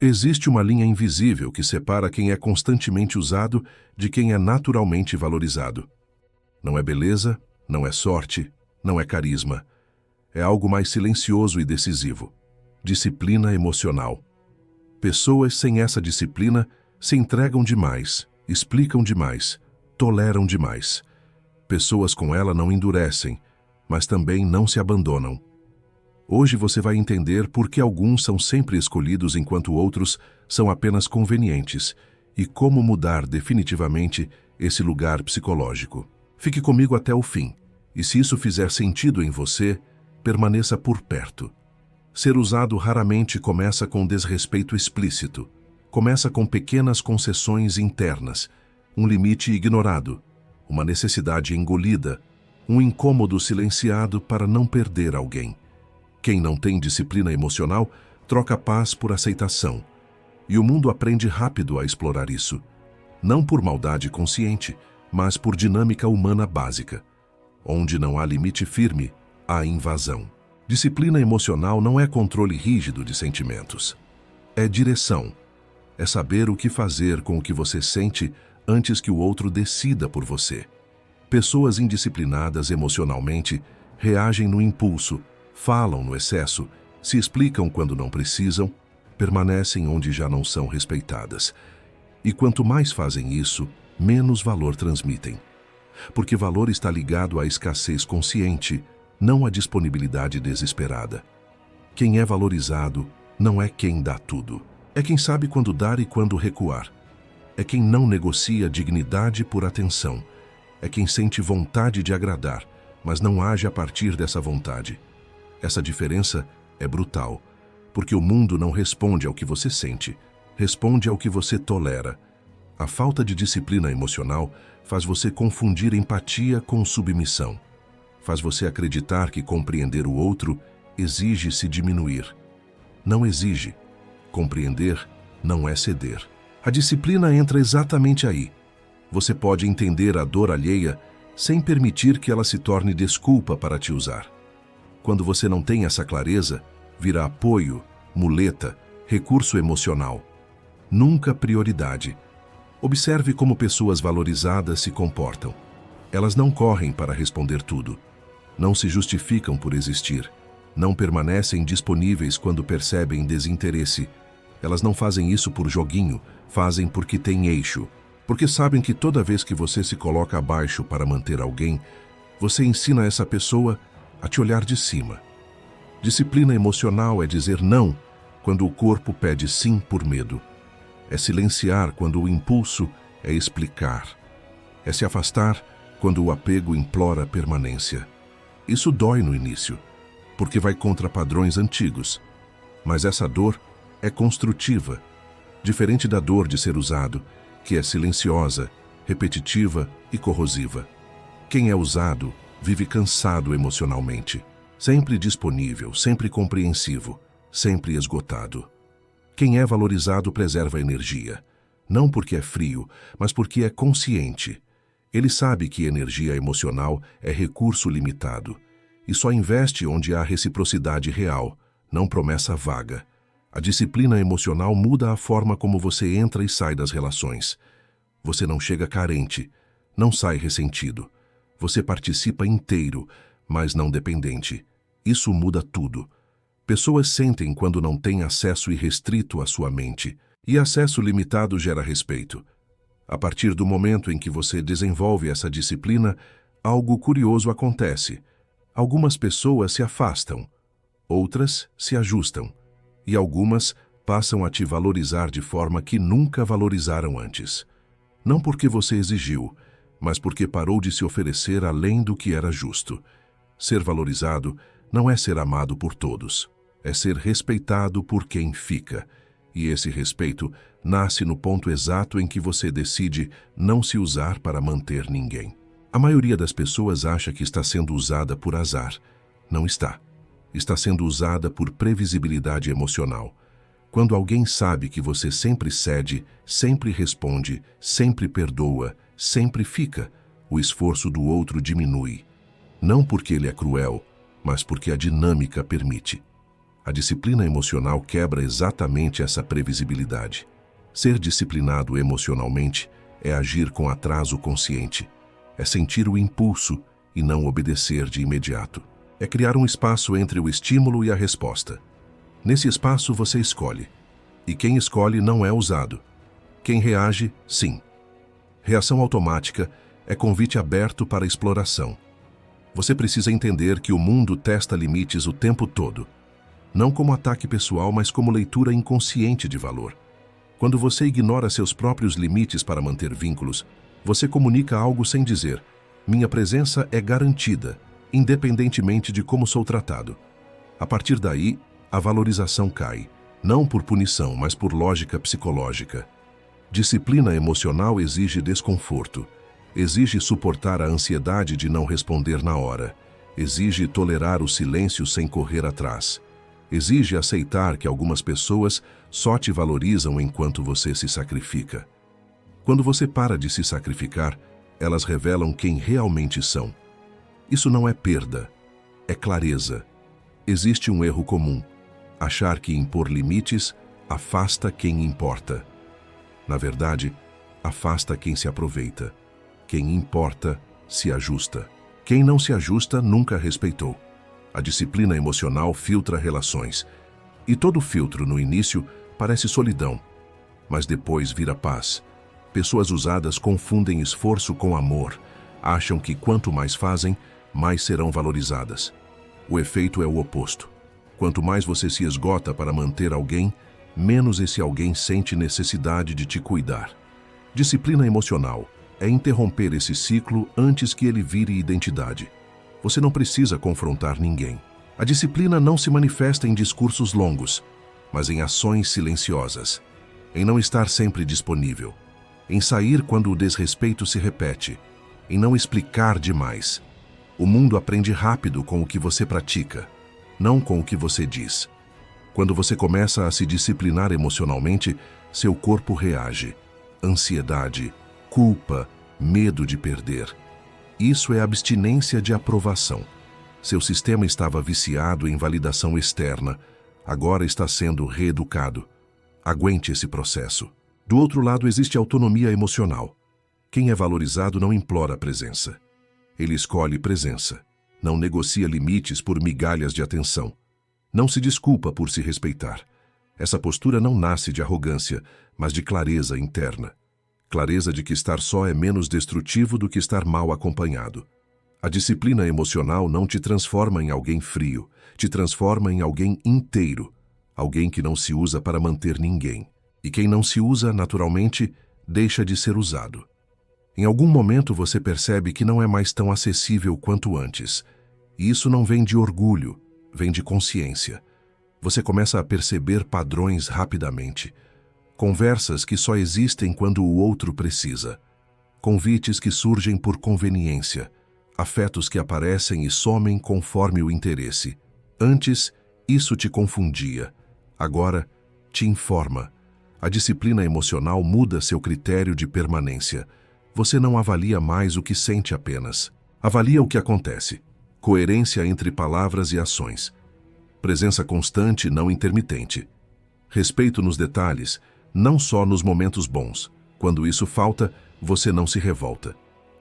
Existe uma linha invisível que separa quem é constantemente usado de quem é naturalmente valorizado. Não é beleza, não é sorte, não é carisma. É algo mais silencioso e decisivo. Disciplina emocional. Pessoas sem essa disciplina se entregam demais, explicam demais, toleram demais. Pessoas com ela não endurecem, mas também não se abandonam. Hoje você vai entender por que alguns são sempre escolhidos enquanto outros são apenas convenientes e como mudar definitivamente esse lugar psicológico. Fique comigo até o fim, e se isso fizer sentido em você, permaneça por perto. Ser usado raramente começa com desrespeito explícito. Começa com pequenas concessões internas, um limite ignorado, uma necessidade engolida, um incômodo silenciado para não perder alguém. Quem não tem disciplina emocional troca paz por aceitação. E o mundo aprende rápido a explorar isso. Não por maldade consciente, mas por dinâmica humana básica. Onde não há limite firme, há invasão. Disciplina emocional não é controle rígido de sentimentos. É direção. É saber o que fazer com o que você sente antes que o outro decida por você. Pessoas indisciplinadas emocionalmente reagem no impulso, falam no excesso, se explicam quando não precisam, permanecem onde já não são respeitadas. E quanto mais fazem isso, menos valor transmitem. Porque valor está ligado à escassez consciente, não à disponibilidade desesperada. Quem é valorizado não é quem dá tudo. É quem sabe quando dar e quando recuar. É quem não negocia dignidade por atenção. É quem sente vontade de agradar, mas não age a partir dessa vontade. Essa diferença é brutal, porque o mundo não responde ao que você sente, responde ao que você tolera. A falta de disciplina emocional faz você confundir empatia com submissão. Faz você acreditar que compreender o outro exige se diminuir. Não exige. Compreender não é ceder. A disciplina entra exatamente aí. Você pode entender a dor alheia sem permitir que ela se torne desculpa para te usar. Quando você não tem essa clareza, vira apoio, muleta, recurso emocional. Nunca prioridade. Observe como pessoas valorizadas se comportam. Elas não correm para responder tudo. Não se justificam por existir. Não permanecem disponíveis quando percebem desinteresse. Elas não fazem isso por joguinho, fazem porque têm eixo. Porque sabem que toda vez que você se coloca abaixo para manter alguém, você ensina essa pessoa a te olhar de cima. Disciplina emocional é dizer não quando o corpo pede sim por medo. É silenciar quando o impulso é explicar. É se afastar quando o apego implora permanência. Isso dói no início, porque vai contra padrões antigos. Mas essa dor é construtiva, diferente da dor de ser usado, que é silenciosa, repetitiva e corrosiva. Quem é usado vive cansado emocionalmente, sempre disponível, sempre compreensivo, sempre esgotado. Quem é valorizado preserva energia, não porque é frio, mas porque é consciente. Ele sabe que energia emocional é recurso limitado e só investe onde há reciprocidade real, não promessa vaga. A disciplina emocional muda a forma como você entra e sai das relações. Você não chega carente, não sai ressentido. Você participa inteiro, mas não dependente. Isso muda tudo. Pessoas sentem quando não têm acesso irrestrito à sua mente, e acesso limitado gera respeito. A partir do momento em que você desenvolve essa disciplina, algo curioso acontece. Algumas pessoas se afastam, outras se ajustam, e algumas passam a te valorizar de forma que nunca valorizaram antes. Não porque você exigiu, mas porque parou de se oferecer além do que era justo. Ser valorizado não é ser amado por todos, é ser respeitado por quem fica. E esse respeito nasce no ponto exato em que você decide não se usar para manter ninguém. A maioria das pessoas acha que está sendo usada por azar. Não está. Está sendo usada por previsibilidade emocional. Quando alguém sabe que você sempre cede, sempre responde, sempre perdoa, sempre fica, o esforço do outro diminui. Não porque ele é cruel, mas porque a dinâmica permite. A disciplina emocional quebra exatamente essa previsibilidade. Ser disciplinado emocionalmente é agir com atraso consciente. É sentir o impulso e não obedecer de imediato. É criar um espaço entre o estímulo e a resposta. Nesse espaço você escolhe. E quem escolhe não é usado. Quem reage, sim. Reação automática é convite aberto para exploração. Você precisa entender que o mundo testa limites o tempo todo. Não como ataque pessoal, mas como leitura inconsciente de valor. Quando você ignora seus próprios limites para manter vínculos, você comunica algo sem dizer: minha presença é garantida, independentemente de como sou tratado. A partir daí, a valorização cai, não por punição, mas por lógica psicológica. Disciplina emocional exige desconforto, exige suportar a ansiedade de não responder na hora, exige tolerar o silêncio sem correr atrás, exige aceitar que algumas pessoas só te valorizam enquanto você se sacrifica. Quando você para de se sacrificar, elas revelam quem realmente são. Isso não é perda, é clareza. Existe um erro comum: achar que impor limites afasta quem importa. Na verdade, afasta quem se aproveita. Quem importa, se ajusta. Quem não se ajusta, nunca respeitou. A disciplina emocional filtra relações. E todo filtro, no início, parece solidão, mas depois vira paz. Pessoas usadas confundem esforço com amor. Acham que quanto mais fazem, mais serão valorizadas. O efeito é o oposto. Quanto mais você se esgota para manter alguém, menos esse alguém sente necessidade de te cuidar. Disciplina emocional é interromper esse ciclo antes que ele vire identidade. Você não precisa confrontar ninguém. A disciplina não se manifesta em discursos longos, mas em ações silenciosas, em não estar sempre disponível, em sair quando o desrespeito se repete, em não explicar demais. O mundo aprende rápido com o que você pratica, não com o que você diz. Quando você começa a se disciplinar emocionalmente, seu corpo reage. Ansiedade, culpa, medo de perder. Isso é abstinência de aprovação. Seu sistema estava viciado em validação externa, agora está sendo reeducado. Aguente esse processo. Do outro lado existe autonomia emocional. Quem é valorizado não implora presença. Ele escolhe presença. Não negocia limites por migalhas de atenção. Não se desculpa por se respeitar. Essa postura não nasce de arrogância, mas de clareza interna. Clareza de que estar só é menos destrutivo do que estar mal acompanhado. A disciplina emocional não te transforma em alguém frio, te transforma em alguém inteiro, alguém que não se usa para manter ninguém. E quem não se usa, naturalmente, deixa de ser usado. Em algum momento você percebe que não é mais tão acessível quanto antes. E isso não vem de orgulho, vem de consciência. Você começa a perceber padrões rapidamente. Conversas que só existem quando o outro precisa. Convites que surgem por conveniência. Afetos que aparecem e somem conforme o interesse. Antes, isso te confundia. Agora, te informa. A disciplina emocional muda seu critério de permanência. Você não avalia mais o que sente apenas. Avalia o que acontece. Coerência entre palavras e ações. Presença constante, não intermitente. Respeito nos detalhes, não só nos momentos bons. Quando isso falta, você não se revolta.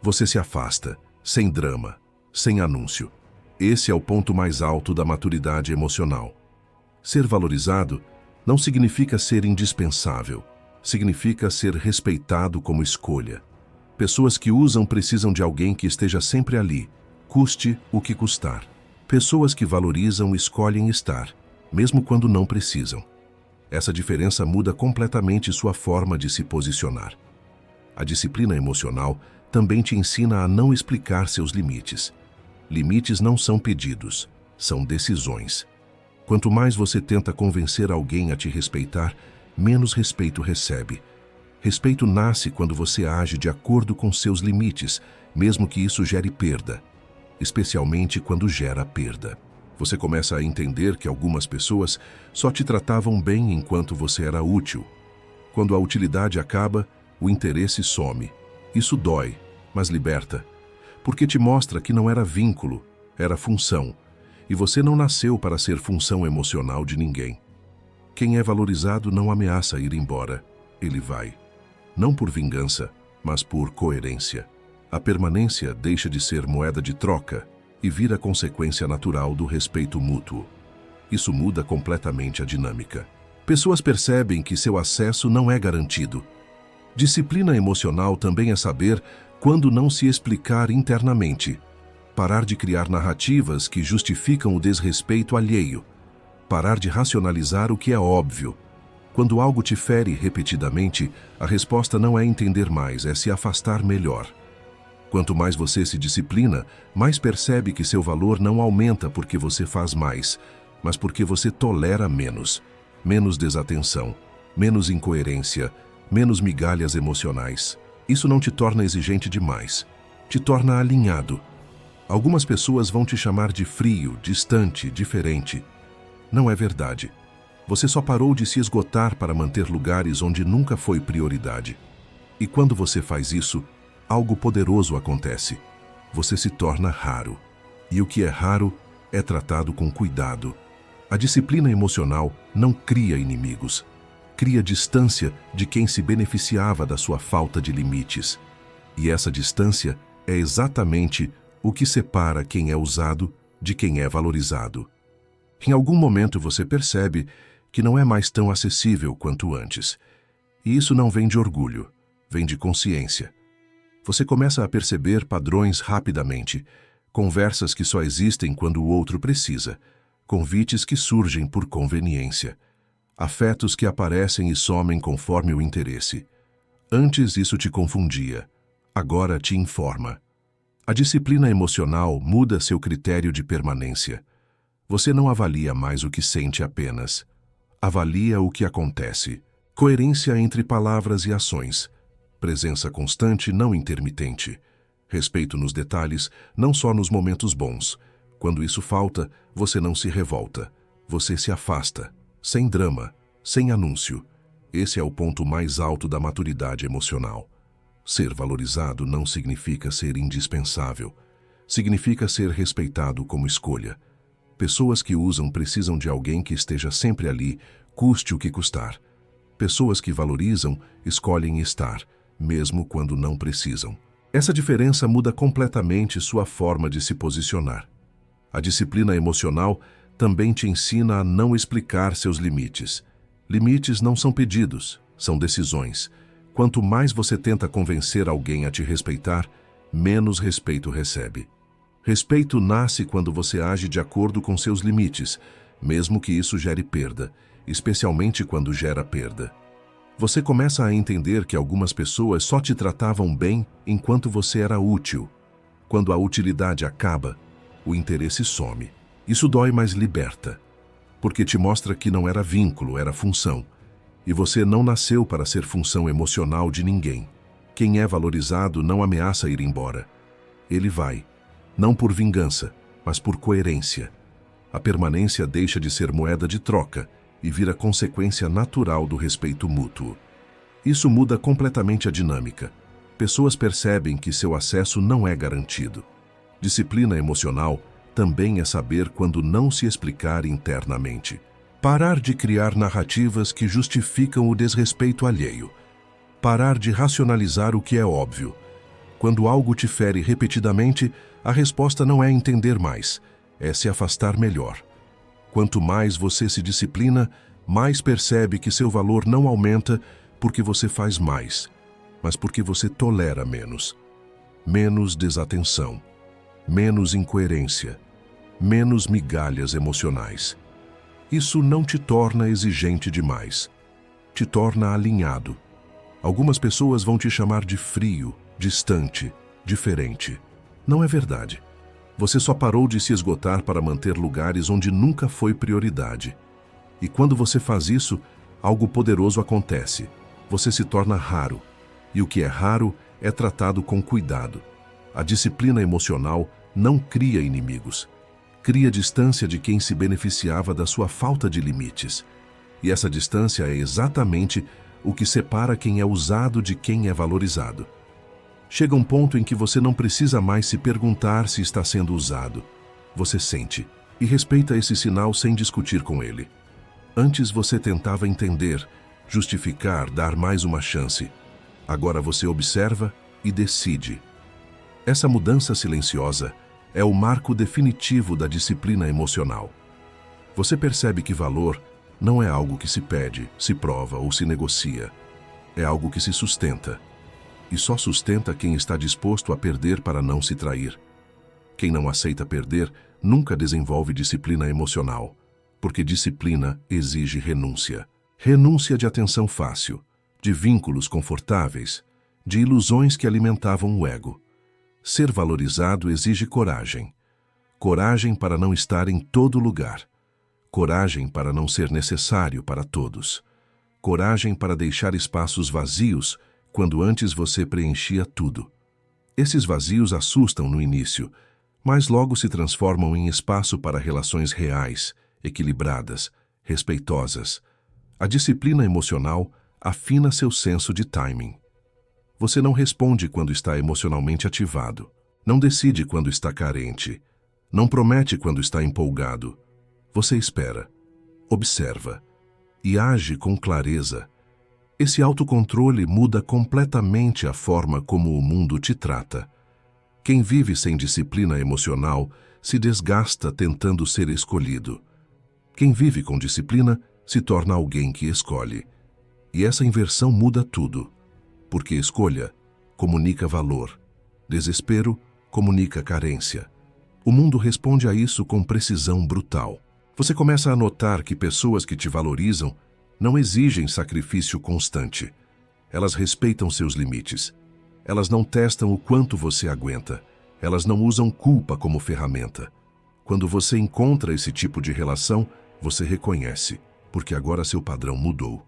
Você se afasta, sem drama, sem anúncio. Esse é o ponto mais alto da maturidade emocional. Ser valorizado não significa ser indispensável. Significa ser respeitado como escolha. Pessoas que usam precisam de alguém que esteja sempre ali, custe o que custar. Pessoas que valorizam escolhem estar, mesmo quando não precisam. Essa diferença muda completamente sua forma de se posicionar. A disciplina emocional também te ensina a não explicar seus limites. Limites não são pedidos, são decisões. Quanto mais você tenta convencer alguém a te respeitar, menos respeito recebe. Respeito nasce quando você age de acordo com seus limites, mesmo que isso gere perda, especialmente quando gera perda. Você começa a entender que algumas pessoas só te tratavam bem enquanto você era útil. Quando a utilidade acaba, o interesse some. Isso dói, mas liberta, porque te mostra que não era vínculo, era função, e você não nasceu para ser função emocional de ninguém. Quem é valorizado não ameaça ir embora, ele vai. Não por vingança, mas por coerência. A permanência deixa de ser moeda de troca e vira consequência natural do respeito mútuo. Isso muda completamente a dinâmica. Pessoas percebem que seu acesso não é garantido. Disciplina emocional também é saber quando não se explicar internamente. Parar de criar narrativas que justificam o desrespeito alheio. Parar de racionalizar o que é óbvio. Quando algo te fere repetidamente, a resposta não é entender mais, é se afastar melhor. Quanto mais você se disciplina, mais percebe que seu valor não aumenta porque você faz mais, mas porque você tolera menos. Menos desatenção, menos incoerência, menos migalhas emocionais. Isso não te torna exigente demais, te torna alinhado. Algumas pessoas vão te chamar de frio, distante, diferente. Não é verdade. Você só parou de se esgotar para manter lugares onde nunca foi prioridade. E quando você faz isso, algo poderoso acontece. Você se torna raro. E o que é raro é tratado com cuidado. A disciplina emocional não cria inimigos. Cria distância de quem se beneficiava da sua falta de limites. E essa distância é exatamente o que separa quem é usado de quem é valorizado. Em algum momento você percebe que não é mais tão acessível quanto antes. E isso não vem de orgulho, vem de consciência. Você começa a perceber padrões rapidamente, conversas que só existem quando o outro precisa, convites que surgem por conveniência, afetos que aparecem e somem conforme o interesse. Antes isso te confundia, agora te informa. A disciplina emocional muda seu critério de permanência. Você não avalia mais o que sente apenas. Avalia o que acontece. Coerência entre palavras e ações. Presença constante, não intermitente. Respeito nos detalhes, não só nos momentos bons. Quando isso falta, você não se revolta. Você se afasta, sem drama, sem anúncio. Esse é o ponto mais alto da maturidade emocional. Ser valorizado não significa ser indispensável. Significa ser respeitado como escolha. Pessoas que usam precisam de alguém que esteja sempre ali, custe o que custar. Pessoas que valorizam escolhem estar, mesmo quando não precisam. Essa diferença muda completamente sua forma de se posicionar. A disciplina emocional também te ensina a não explicar seus limites. Limites não são pedidos, são decisões. Quanto mais você tenta convencer alguém a te respeitar, menos respeito recebe. Respeito nasce quando você age de acordo com seus limites, mesmo que isso gere perda, especialmente quando gera perda. Você começa a entender que algumas pessoas só te tratavam bem enquanto você era útil. Quando a utilidade acaba, o interesse some. Isso dói, mas liberta, porque te mostra que não era vínculo, era função. E você não nasceu para ser função emocional de ninguém. Quem é valorizado não ameaça ir embora. Ele vai, não por vingança, mas por coerência. A permanência deixa de ser moeda de troca e vira consequência natural do respeito mútuo. Isso muda completamente a dinâmica. Pessoas percebem que seu acesso não é garantido. Disciplina emocional também é saber quando não se explicar internamente. Parar de criar narrativas que justificam o desrespeito alheio. Parar de racionalizar o que é óbvio. Quando algo te fere repetidamente, a resposta não é entender mais, é se afastar melhor. Quanto mais você se disciplina, mais percebe que seu valor não aumenta porque você faz mais, mas porque você tolera menos. Menos desatenção, menos incoerência, menos migalhas emocionais. Isso não te torna exigente demais, te torna alinhado. Algumas pessoas vão te chamar de frio, distante, diferente. Não é verdade. Você só parou de se esgotar para manter lugares onde nunca foi prioridade. E quando você faz isso, algo poderoso acontece. Você se torna raro. E o que é raro é tratado com cuidado. A disciplina emocional não cria inimigos. Cria distância de quem se beneficiava da sua falta de limites. E essa distância é exatamente o que separa quem é usado de quem é valorizado. Chega um ponto em que você não precisa mais se perguntar se está sendo usado. Você sente. E respeita esse sinal sem discutir com ele. Antes você tentava entender, justificar, dar mais uma chance. Agora você observa e decide. Essa mudança silenciosa é o marco definitivo da disciplina emocional. Você percebe que valor não é algo que se pede, se prova ou se negocia. É algo que se sustenta. E só sustenta quem está disposto a perder para não se trair. Quem não aceita perder nunca desenvolve disciplina emocional, porque disciplina exige renúncia. Renúncia de atenção fácil, de vínculos confortáveis, de ilusões que alimentavam o ego. Ser valorizado exige coragem. Coragem para não estar em todo lugar. Coragem para não ser necessário para todos. Coragem para deixar espaços vazios quando antes você preenchia tudo. Esses vazios assustam no início, mas logo se transformam em espaço para relações reais, equilibradas, respeitosas. A disciplina emocional afina seu senso de timing. Você não responde quando está emocionalmente ativado. Não decide quando está carente. Não promete quando está empolgado. Você espera, observa e age com clareza. Esse autocontrole muda completamente a forma como o mundo te trata. Quem vive sem disciplina emocional se desgasta tentando ser escolhido. Quem vive com disciplina se torna alguém que escolhe. E essa inversão muda tudo, porque escolha comunica valor, desespero comunica carência. O mundo responde a isso com precisão brutal. Você começa a notar que pessoas que te valorizam não exigem sacrifício constante. Elas respeitam seus limites. Elas não testam o quanto você aguenta. Elas não usam culpa como ferramenta. Quando você encontra esse tipo de relação, você reconhece, porque agora seu padrão mudou.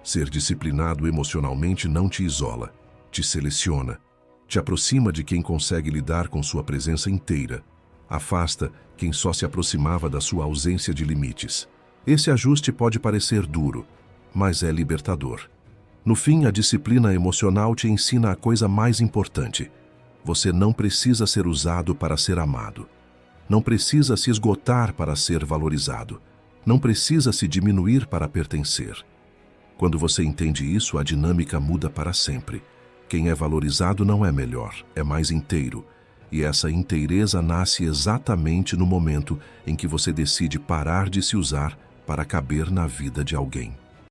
Ser disciplinado emocionalmente não te isola, te seleciona, te aproxima de quem consegue lidar com sua presença inteira, afasta quem só se aproximava da sua ausência de limites. Esse ajuste pode parecer duro, mas é libertador. No fim, a disciplina emocional te ensina a coisa mais importante. Você não precisa ser usado para ser amado. Não precisa se esgotar para ser valorizado. Não precisa se diminuir para pertencer. Quando você entende isso, a dinâmica muda para sempre. Quem é valorizado não é melhor, é mais inteiro. E essa inteireza nasce exatamente no momento em que você decide parar de se usar para caber na vida de alguém.